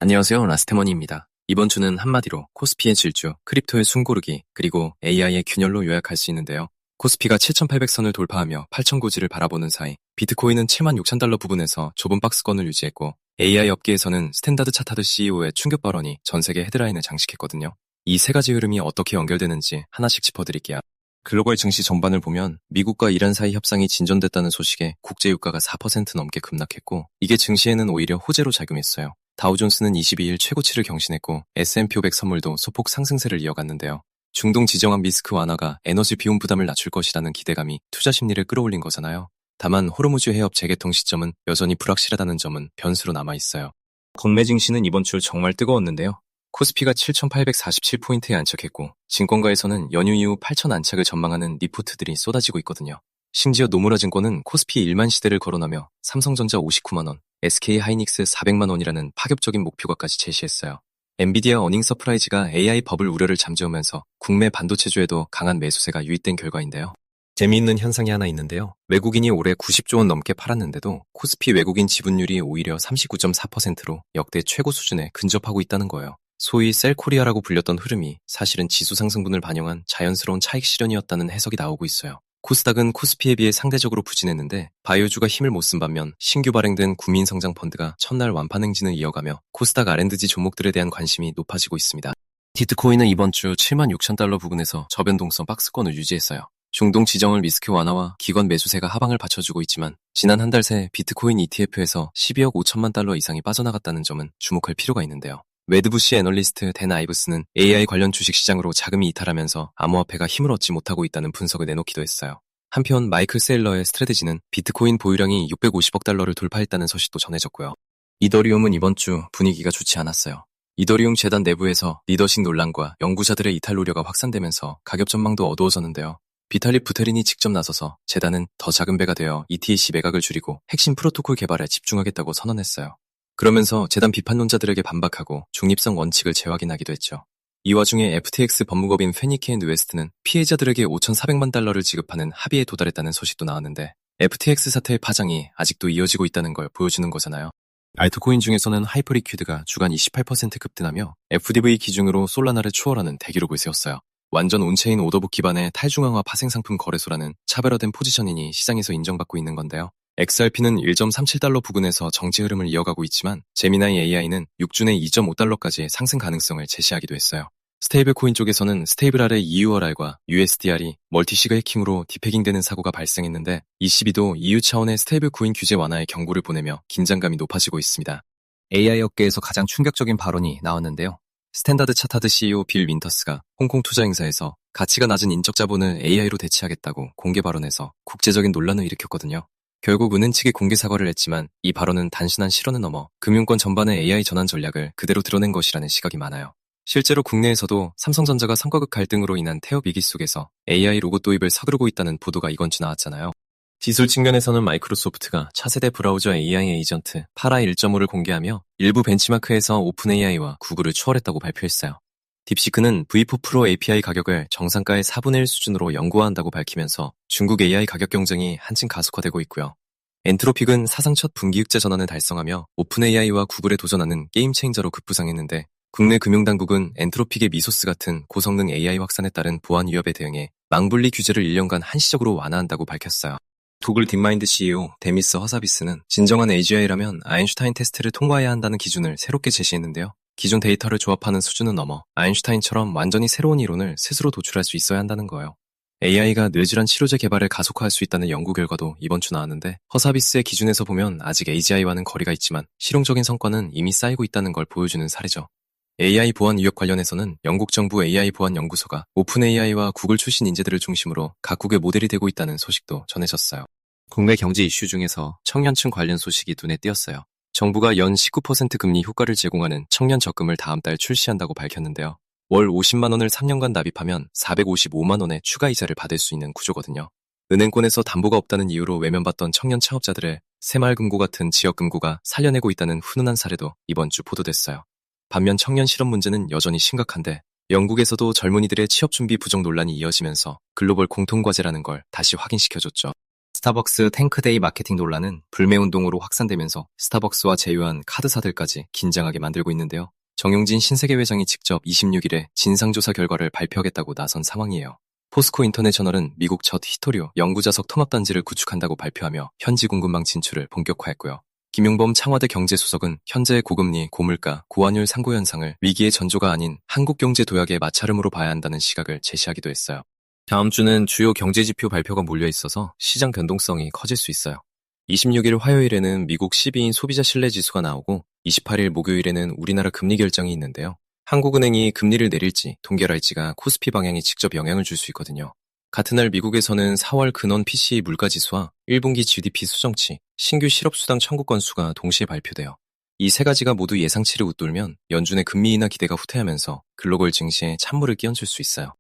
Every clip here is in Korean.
안녕하세요. 라스테머니입니다. 이번 주는 한마디로 코스피의 질주, 크립토의 숨고르기, 그리고 AI의 균열로 요약할 수 있는데요. 코스피가 7,800선을 돌파하며 8,000 고지를 바라보는 사이 비트코인은 76,000달러 부근에서 좁은 박스권을 유지했고 AI 업계에서는 스탠다드 차타드 CEO의 충격 발언이 전 세계 헤드라인을 장식했거든요. 이 세 가지 흐름이 어떻게 연결되는지 하나씩 짚어드릴게요. 글로벌 증시 전반을 보면 미국과 이란 사이 협상이 진전됐다는 소식에 국제유가가 4% 넘게 급락했고 이게 증시에는 오히려 호재로 작용했어요. 다우존스는 22일 최고치를 경신했고 S&P 500 선물도 소폭 상승세를 이어갔는데요. 중동 지정학 리스크 완화가 에너지 비용 부담을 낮출 것이라는 기대감이 투자 심리를 끌어올린 거잖아요. 다만 호르무즈 해협 재개통 시점은 여전히 불확실하다는 점은 변수로 남아있어요. 국내 증시는 이번 주 정말 뜨거웠는데요. 코스피가 7,847포인트에 안착했고 증권가에서는 연휴 이후 8,000 안착을 전망하는 리포트들이 쏟아지고 있거든요. 심지어 노무라증권은 코스피 1만 시대를 거론하며 삼성전자 59만원, SK하이닉스 400만원이라는 파격적인 목표가까지 제시했어요. 엔비디아 어닝 서프라이즈가 AI 버블 우려를 잠재우면서 국내 반도체주에도 강한 매수세가 유입된 결과인데요. 재미있는 현상이 하나 있는데요. 외국인이 올해 90조 원 넘게 팔았는데도 코스피 외국인 지분율이 오히려 39.4%로 역대 최고 수준에 근접하고 있다는 거예요. 소위 셀코리아라고 불렸던 흐름이 사실은 지수 상승분을 반영한 자연스러운 차익 실현이었다는 해석이 나오고 있어요. 코스닥은 코스피에 비해 상대적으로 부진했는데 바이오주가 힘을 못 쓴 반면 신규 발행된 국민성장펀드가 첫날 완판 행진을 이어가며 코스닥 R&D 종목들에 대한 관심이 높아지고 있습니다. 비트코인은 이번 주 76,000달러 부근에서 저변동성 박스권을 유지했어요. 중동 지정을 리스크 완화와 기관 매수세가 하방을 받쳐주고 있지만 지난 한 달 새 비트코인 ETF에서 12억 5천만 달러 이상이 빠져나갔다는 점은 주목할 필요가 있는데요. 웨드부시 애널리스트 댄 아이브스는 AI 관련 주식시장으로 자금이 이탈하면서 암호화폐가 힘을 얻지 못하고 있다는 분석을 내놓기도 했어요. 한편 마이클 세일러의 스트래테지는 비트코인 보유량이 650억 달러를 돌파했다는 소식도 전해졌고요. 이더리움은 이번 주 분위기가 좋지 않았어요. 이더리움 재단 내부에서 리더십 논란과 연구자들의 이탈 우려가 확산되면서 가격 전망도 어두워졌는데요. 비탈릭 부테린이 직접 나서서 재단은 더 작은 배가 되어 ETH 매각을 줄이고 핵심 프로토콜 개발에 집중하겠다고 선언했어요. 그러면서 재단 비판론자들에게 반박하고 중립성 원칙을 재확인하기도 했죠. 이 와중에 FTX 법무법인 페니케 앤드 웨스트는 피해자들에게 5,400만 달러를 지급하는 합의에 도달했다는 소식도 나왔는데 FTX 사태의 파장이 아직도 이어지고 있다는 걸 보여주는 거잖아요. 알트코인 중에서는 하이퍼리퀴드가 주간 28% 급등하며 FDV 기준으로 솔라나를 추월하는 대기록을 세웠어요. 완전 온체인 오더북 기반의 탈중앙화 파생상품 거래소라는 차별화된 포지셔닝이 시장에서 인정받고 있는 건데요. XRP는 1.37달러 부근에서 정지 흐름을 이어가고 있지만 제미나이 AI는 6주 내 2.5달러까지 상승 가능성을 제시하기도 했어요. 스테이블 코인 쪽에서는 스테이블 아래 EURR과 USDR이 멀티시그 해킹으로 디패깅되는 사고가 발생했는데 ECB도 EU 차원의 스테이블 코인 규제 완화의 경고를 보내며 긴장감이 높아지고 있습니다. AI 업계에서 가장 충격적인 발언이 나왔는데요. 스탠다드 차타드 CEO 빌 윈터스가 홍콩 투자 행사에서 가치가 낮은 인적 자본을 AI로 대체하겠다고 공개 발언해서 국제적인 논란을 일으켰거든요. 결국 은행 측이 공개 사과를 했지만 이 발언은 단순한 실언을 넘어 금융권 전반의 AI 전환 전략을 그대로 드러낸 것이라는 시각이 많아요. 실제로 국내에서도 삼성전자가 성과급 갈등으로 인한 태업 위기 속에서 AI 로봇 도입을 서두르고 있다는 보도가 이번 주 나왔잖아요. 기술 측면에서는 마이크로소프트가 차세대 브라우저 AI 에이전트 파라 1.5를 공개하며 일부 벤치마크에서 오픈 AI와 구글을 추월했다고 발표했어요. 딥시크는 V4 프로 API 가격을 정상가의 4분의 1 수준으로 연구한다고 밝히면서 중국 AI 가격 경쟁이 한층 가속화되고 있고요. 엔트로픽은 사상 첫 분기흑자 전환을 달성하며 오픈 AI와 구글에 도전하는 게임 체인저로 급부상했는데 국내 금융당국은 엔트로픽의 미소스 같은 고성능 AI 확산에 따른 보안 위협에 대응해 망분리 규제를 1년간 한시적으로 완화한다고 밝혔어요. 구글 딥마인드 CEO 데미스 허사비스는 진정한 AGI라면 아인슈타인 테스트를 통과해야 한다는 기준을 새롭게 제시했는데요. 기존 데이터를 조합하는 수준은 넘어 아인슈타인처럼 완전히 새로운 이론을 스스로 도출할 수 있어야 한다는 거예요. AI가 뇌질환 치료제 개발을 가속화할 수 있다는 연구 결과도 이번 주 나왔는데 허사비스의 기준에서 보면 아직 AGI와는 거리가 있지만 실용적인 성과는 이미 쌓이고 있다는 걸 보여주는 사례죠. AI 보안 위협 관련해서는 영국 정부 AI 보안 연구소가 오픈 AI와 구글 출신 인재들을 중심으로 각국의 모델이 되고 있다는 소식도 전해졌어요. 국내 경제 이슈 중에서 청년층 관련 소식이 눈에 띄었어요. 정부가 연 19% 금리 효과를 제공하는 청년 적금을 다음 달 출시한다고 밝혔는데요. 월 50만 원을 3년간 납입하면 455만 원의 추가 이자를 받을 수 있는 구조거든요. 은행권에서 담보가 없다는 이유로 외면받던 청년 창업자들을 새마을금고 같은 지역금고가 살려내고 있다는 훈훈한 사례도 이번 주 보도됐어요. 반면 청년 실업 문제는 여전히 심각한데 영국에서도 젊은이들의 취업 준비 부족 논란이 이어지면서 글로벌 공통과제라는 걸 다시 확인시켜줬죠. 스타벅스 탱크데이 마케팅 논란은 불매운동으로 확산되면서 스타벅스와 제휴한 카드사들까지 긴장하게 만들고 있는데요. 정용진 신세계 회장이 직접 26일에 진상조사 결과를 발표하겠다고 나선 상황이에요. 포스코 인터내셔널은 미국 첫 히토류 영구자석 통합단지를 구축한다고 발표하며 현지 공급망 진출을 본격화했고요. 김용범 청와대 경제수석은 현재의 고금리, 고물가, 고환율 상고 현상을 위기의 전조가 아닌 한국경제 도약의 마찰음으로 봐야 한다는 시각을 제시하기도 했어요. 다음 주는 주요 경제지표 발표가 몰려 있어서 시장 변동성이 커질 수 있어요. 26일 화요일에는 미국 12인 소비자 신뢰지수가 나오고 28일 목요일에는 우리나라 금리 결정이 있는데요. 한국은행이 금리를 내릴지 동결할지가 코스피 방향에 직접 영향을 줄 수 있거든요. 같은 날 미국에서는 4월 근원 PCE 물가지수와 1분기 GDP 수정치, 신규 실업수당 청구 건수가 동시에 발표돼요. 이 세 가지가 모두 예상치를 웃돌면 연준의 금리 인하 기대가 후퇴하면서 글로벌 증시에 찬물을 끼얹을 수 있어요.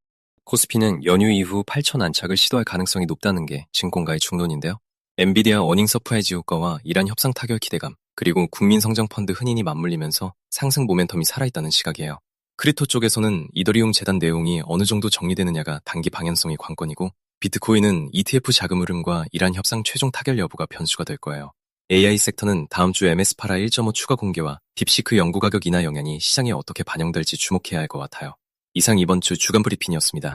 코스피는 연휴 이후 8천 안착을 시도할 가능성이 높다는 게 증권가의 중론인데요. 엔비디아 어닝 서프라이즈 효과와 이란 협상 타결 기대감, 그리고 국민성장펀드 흔인이 맞물리면서 상승 모멘텀이 살아있다는 시각이에요. 크립토 쪽에서는 이더리움 재단 내용이 어느 정도 정리되느냐가 단기 방향성이 관건이고, 비트코인은 ETF 자금 흐름과 이란 협상 최종 타결 여부가 변수가 될 거예요. AI 섹터는 다음 주 MS파라 1.5 추가 공개와 딥시크 연구 가격 인하 영향이 시장에 어떻게 반영될지 주목해야 할 것 같아요. 이상 이번 주 주간 브리핑이었습니다.